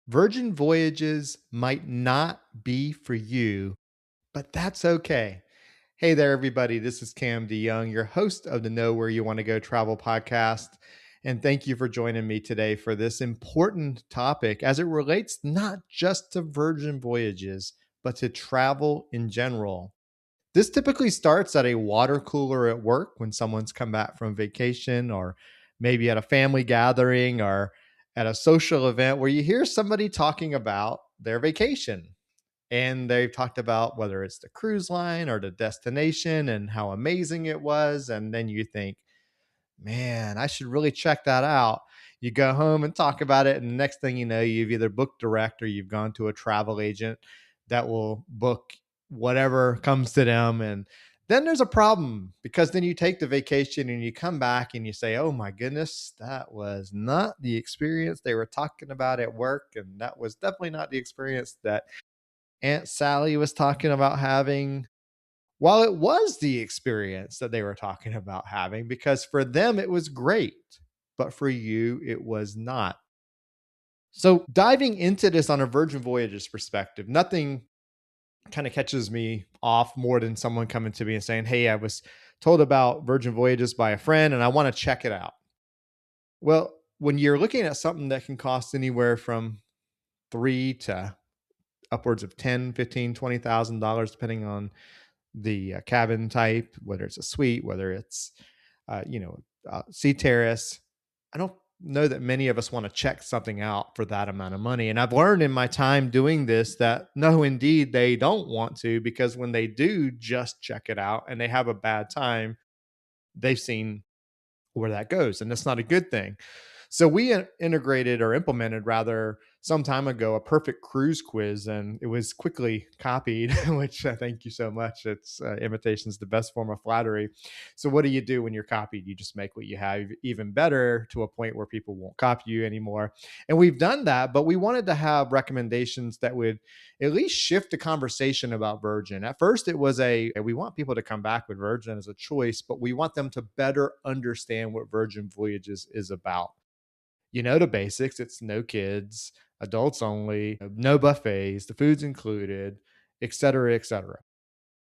Virgin Voyages might not be for you, but that's okay. Hey there, everybody. This is Cam DeYoung, your host of the Know Where You Want to Go Travel podcast. And thank you for joining me today for this important topic as it relates not just to Virgin Voyages, but to travel in general. This typically starts at a water cooler at work when someone's come back from vacation, or maybe at a family gathering, or at a social event where you hear somebody talking about their vacation. And they've talked about whether it's the cruise line or the destination and how amazing it was. And then you think, man, I should really check that out. You go home and talk about it. And the next thing you know, you've either booked direct or you've gone to a travel agent that will book whatever comes to them. And then there's a problem because then you take the vacation and you come back and you say, oh my goodness, that was not the experience they were talking about at work. And that was definitely not the experience that Aunt Sally was talking about having, while it was the experience that they were talking about having, because for them it was great, but for you it was not. So, diving into this on a Virgin Voyages perspective, nothing kind of catches me off more than someone coming to me and saying, hey, I was told about Virgin Voyages by a friend and I want to check it out. Well, when you're looking at something that can cost anywhere from three to upwards of 10, 15, $20,000, depending on the cabin type, whether it's a suite, whether it's, sea terrace. I don't know that many of us want to check something out for that amount of money. And I've learned in my time doing this that no, indeed, they don't want to, because when they do just check it out and they have a bad time, they've seen where that goes. And that's not a good thing. So we integrated, or implemented rather, some time ago, a perfect cruise quiz, and it was quickly copied, which thank you so much. It's imitation is the best form of flattery. So what do you do when you're copied? You just make what you have even better, to a point where people won't copy you anymore. And we've done that, but we wanted to have recommendations that would at least shift the conversation about Virgin. At first, it was we want people to come back with Virgin as a choice, but we want them to better understand what Virgin Voyages is about. You know the basics. It's no kids, adults only, no buffets, the food's included, et cetera, et cetera.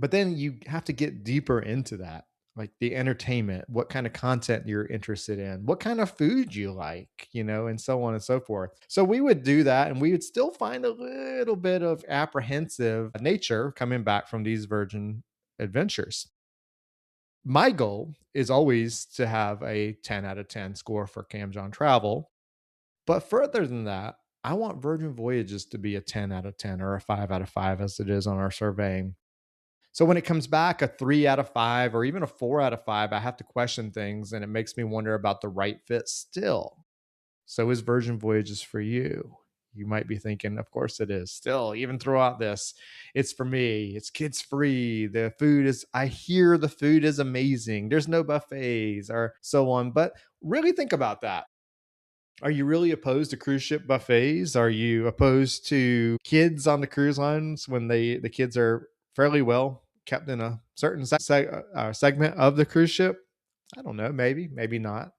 But then you have to get deeper into that, like the entertainment, what kind of content you're interested in, what kind of food you like, and so on and so forth. So we would do that, and we would still find a little bit of apprehensive nature coming back from these Virgin adventures. My goal is always to have a 10 out of 10 score for Cam's on Travel. But further than that, I want Virgin Voyages to be a 10 out of 10 or a 5 out of 5 as it is on our surveying. So when it comes back a 3 out of 5 or even a 4 out of 5, I have to question things, and it makes me wonder about the right fit still. So is Virgin Voyages for you? You might be thinking, of course it is. Still, even throughout this, it's for me. It's kids free. I hear the food is amazing. There's no buffets or so on. But really think about that. Are you really opposed to cruise ship buffets? Are you opposed to kids on the cruise lines when the kids are fairly well kept in a certain segment of the cruise ship? I don't know, maybe not.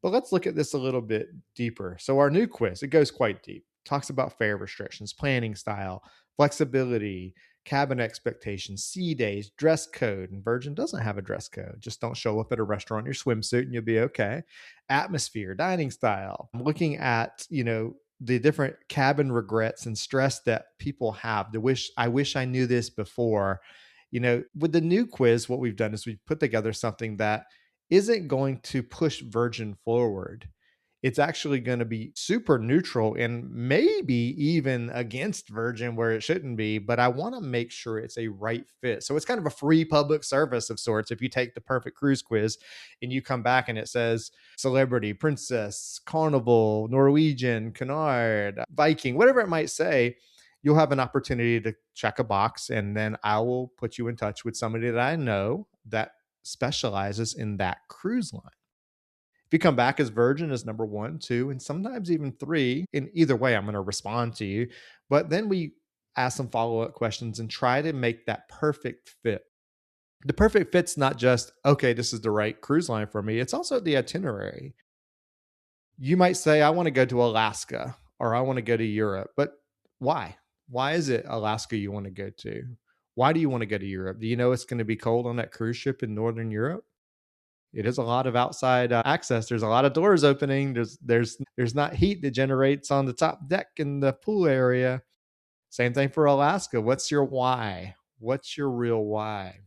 But let's look at this a little bit deeper. So our new quiz, it goes quite deep. Talks about fare restrictions, planning style, flexibility, cabin expectations, sea days, dress code. And Virgin doesn't have a dress code. Just don't show up at a restaurant in your swimsuit and you'll be okay. Atmosphere, dining style. I'm looking at, the different cabin regrets and stress that people have. I wish I knew this before. With the new quiz, what we've done is we've put together something that isn't going to push Virgin forward. It's actually going to be super neutral and maybe even against Virgin where it shouldn't be, but I want to make sure it's a right fit. So it's kind of a free public service of sorts. If you take the perfect cruise quiz and you come back and it says celebrity, princess, carnival, Norwegian, Canard, Viking, whatever it might say, you'll have an opportunity to check a box, and then I will put you in touch with somebody that I know that specializes in that cruise line. If you come back as Virgin as number one, two, and sometimes even three, in either way, I'm going to respond to you. But then we ask some follow-up questions and try to make that perfect fit. The perfect fit's not just, okay, this is the right cruise line for me. It's also the itinerary. You might say, I want to go to Alaska or I want to go to Europe. But why? Why is it Alaska you want to go to? Why do you want to go to Europe? Do you know it's going to be cold on that cruise ship in Northern Europe? It is a lot of outside access. There's a lot of doors opening. There's not heat that generates on the top deck in the pool area. Same thing for Alaska. What's your why? What's your real why?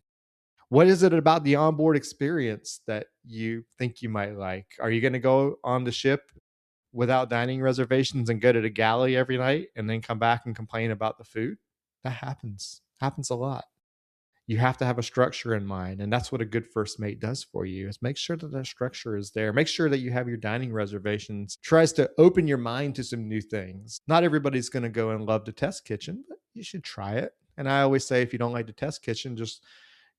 What is it about the onboard experience that you think you might like? Are you going to go on the ship without dining reservations and go to the galley every night and then come back and complain about the food? That happens a lot. You have to have a structure in mind, and that's what a good first mate does for you, is make sure that that structure is there. Make sure that you have your dining reservations. Tries to open your mind to some new things. Not everybody's going to go and love the test kitchen, but you should try it. And I always say, if you don't like the test kitchen, just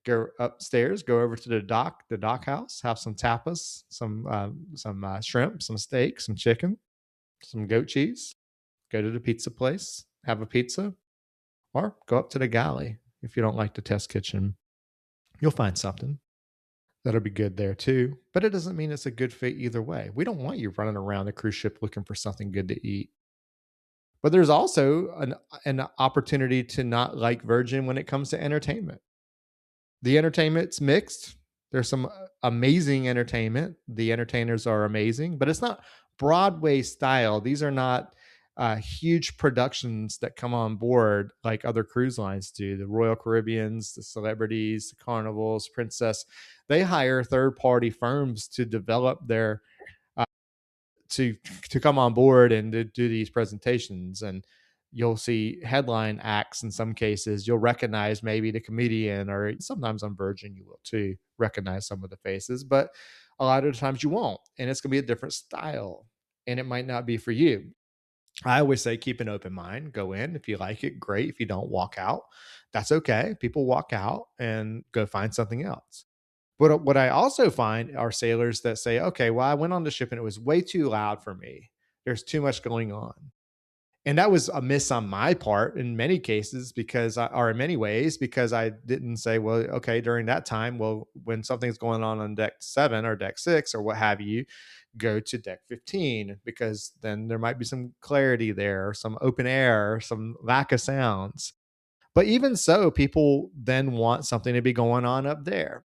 go upstairs, go over to the dock house, have some tapas, some shrimp, some steak, some chicken, some goat cheese. Go to the pizza place, have a pizza, or go up to the galley. If you don't like the test kitchen, you'll find something that'll be good there too. But it doesn't mean it's a good fit either way. We don't want you running around the cruise ship looking for something good to eat. But there's also an opportunity to not like Virgin when it comes to entertainment. The entertainment's mixed. There's some amazing entertainment. The entertainers are amazing, but it's not Broadway style. These are not huge productions that come on board like other cruise lines do. The Royal Caribbeans, the Celebrities, the Carnivals, Princess, they hire third-party firms to develop their to come on board and to do these presentations. And you'll see headline acts in some cases. You'll recognize maybe the comedian, or sometimes on Virgin you will too recognize some of the faces, but a lot of the times you won't. And it's going to be a different style, and it might not be for you. I always say keep an open mind. Go in. If you like it, great. If you don't, walk out. That's okay. People walk out and go find something else. But what I also find are sailors that say, okay, well, I went on the ship and it was way too loud for me. There's too much going on. And that was a miss on my part in many cases, or in many ways, because I didn't say, well, okay, during that time, well, when something's going on deck 7 or deck 6 or what have you, go to deck 15, because then there might be some clarity there, some open air, some lack of sounds. But even so, people then want something to be going on up there.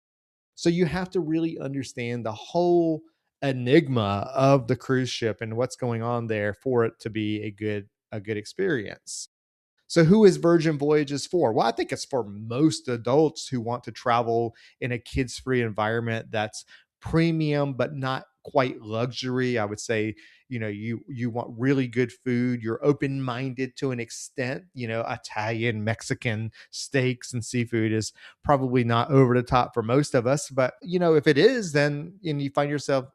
So you have to really understand the whole enigma of the cruise ship and what's going on there for it to be a good experience. So who is Virgin Voyages for? Well, I think it's for most adults who want to travel in a kids-free environment that's premium but not quite luxury. I would say, you want really good food. You're open-minded to an extent. Italian, Mexican steaks and seafood is probably not over the top for most of us. But if it is, then and you find yourself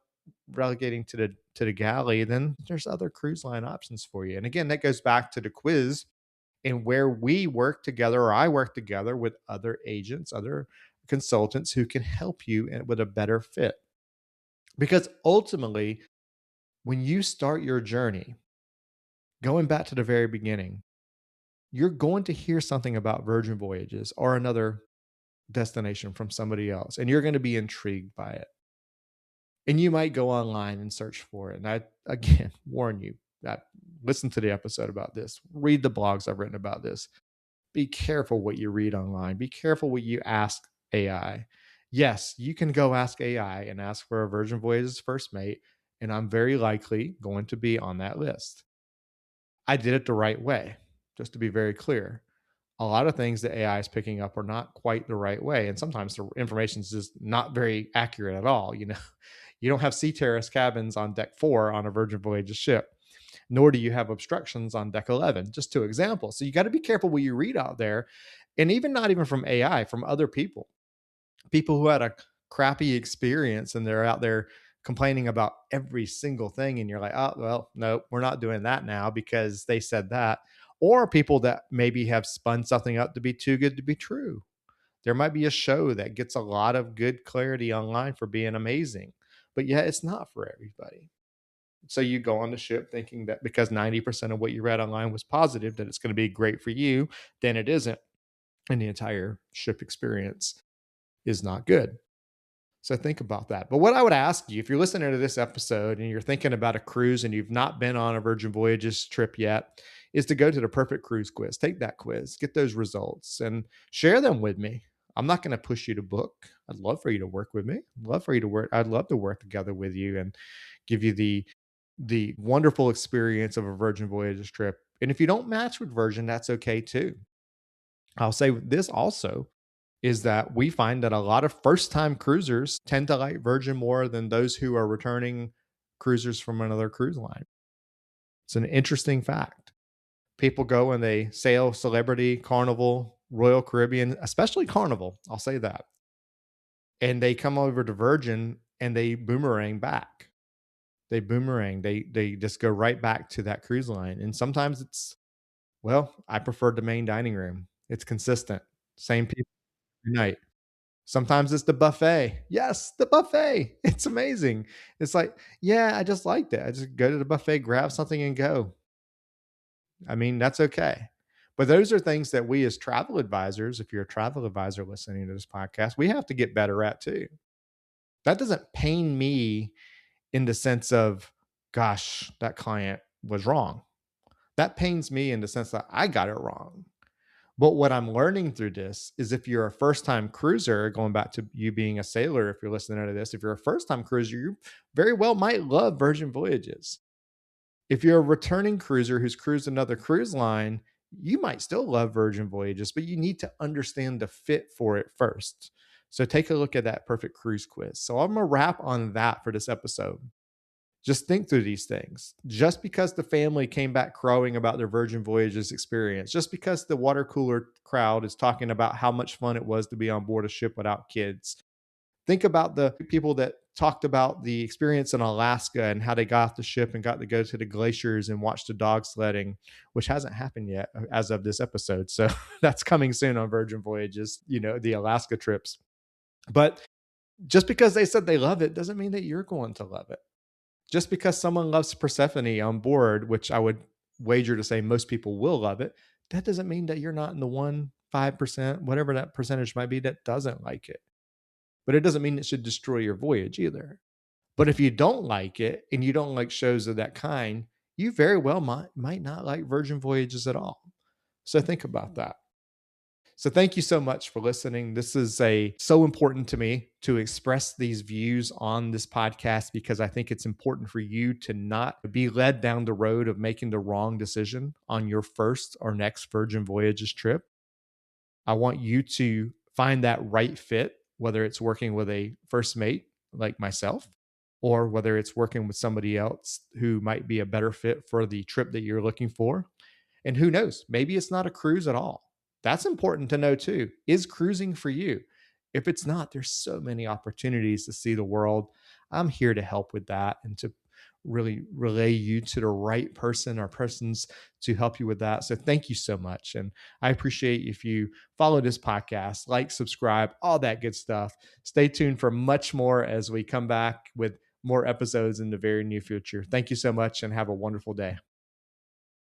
relegating to the galley, then there's other cruise line options for you. And again, that goes back to the quiz and where we work together, or I work together with other agents, other consultants who can help you with a better fit. Because ultimately, when you start your journey, going back to the very beginning, you're going to hear something about Virgin Voyages or another destination from somebody else, and you're going to be intrigued by it. And you might go online and search for it. And I, again, warn you that listen to the episode about this, read the blogs I've written about this. Be careful what you read online. Be careful what you ask AI. Yes, you can go ask AI and ask for a Virgin Voyages first mate, and I'm very likely going to be on that list. I did it the right way, just to be very clear. A lot of things that AI is picking up are not quite the right way. And sometimes the information is just not very accurate at all. You don't have sea terrace cabins on deck 4 on a Virgin Voyages ship, nor do you have obstructions on deck 11, just 2 examples. So you got to be careful what you read out there. And even not even from AI, from other people who had a crappy experience and they're out there complaining about every single thing. And you're like, oh, well, no, we're not doing that now because they said that. Or people that maybe have spun something up to be too good to be true. There might be a show that gets a lot of good clarity online for being amazing, but yeah, it's not for everybody. So you go on the ship thinking that because 90% of what you read online was positive, that it's going to be great for you, then it isn't. And the entire ship experience is not good. So think about that. But what I would ask you, if you're listening to this episode and you're thinking about a cruise and you've not been on a Virgin Voyages trip yet, is to go to the Perfect Cruise Quiz. Take that quiz, get those results, and share them with me. I'm not going to push you to book. I'd love for you to work with me. I'd love for you to work. I'd love to work together with you and give you the wonderful experience of a Virgin Voyages trip. And if you don't match with Virgin, that's okay too. I'll say this also is that we find that a lot of first time cruisers tend to like Virgin more than those who are returning cruisers from another cruise line. It's an interesting fact. People go and they sail Celebrity, Carnival, Royal Caribbean, especially Carnival. I'll say that. And they come over to Virgin and they boomerang back. They boomerang. They just go right back to that cruise line. And sometimes it's, well, I prefer the main dining room. It's consistent. Same people every night. Sometimes it's the buffet. Yes, the buffet. It's amazing. It's like, yeah, I just liked it. I just go to the buffet, grab something and go. I mean, that's okay. But those are things that we as travel advisors, if you're a travel advisor listening to this podcast, we have to get better at too. That doesn't pain me in the sense of, gosh, that client was wrong. That pains me in the sense that I got it wrong. But what I'm learning through this is if you're a first time cruiser, going back to you being a sailor, if you're listening to this, if you're a first time cruiser, you very well might love Virgin Voyages. If you're a returning cruiser who's cruised another cruise line, you might still love Virgin Voyages, but you need to understand the fit for it first. So take a look at that Perfect Cruise Quiz. So I'm going to wrap on that for this episode. Just think through these things. Just because the family came back crowing about their Virgin Voyages experience, just because the water cooler crowd is talking about how much fun it was to be on board a ship without kids, think about the people that talked about the experience in Alaska and how they got off the ship and got to go to the glaciers and watch the dog sledding, which hasn't happened yet as of this episode. So that's coming soon on Virgin Voyages, the Alaska trips. But just because they said they love it doesn't mean that you're going to love it. Just because someone loves Persephone on board, which I would wager to say most people will love it, that doesn't mean that you're not in the 5%, whatever that percentage might be, that doesn't like it. But it doesn't mean it should destroy your voyage either. But if you don't like it and you don't like shows of that kind, you very well might not like Virgin Voyages at all. So think about that. So thank you so much for listening. This is so important to me to express these views on this podcast because I think it's important for you to not be led down the road of making the wrong decision on your first or next Virgin Voyages trip. I want you to find that right fit, whether it's working with a first mate like myself, or whether it's working with somebody else who might be a better fit for the trip that you're looking for. And who knows, maybe it's not a cruise at all. That's important to know too. Is cruising for you? If it's not, there's so many opportunities to see the world. I'm here to help with that and to really relay you to the right person or persons to help you with that. So thank you so much. And I appreciate if you follow this podcast, like, subscribe, all that good stuff. Stay tuned for much more as we come back with more episodes in the very near future. Thank you so much and have a wonderful day.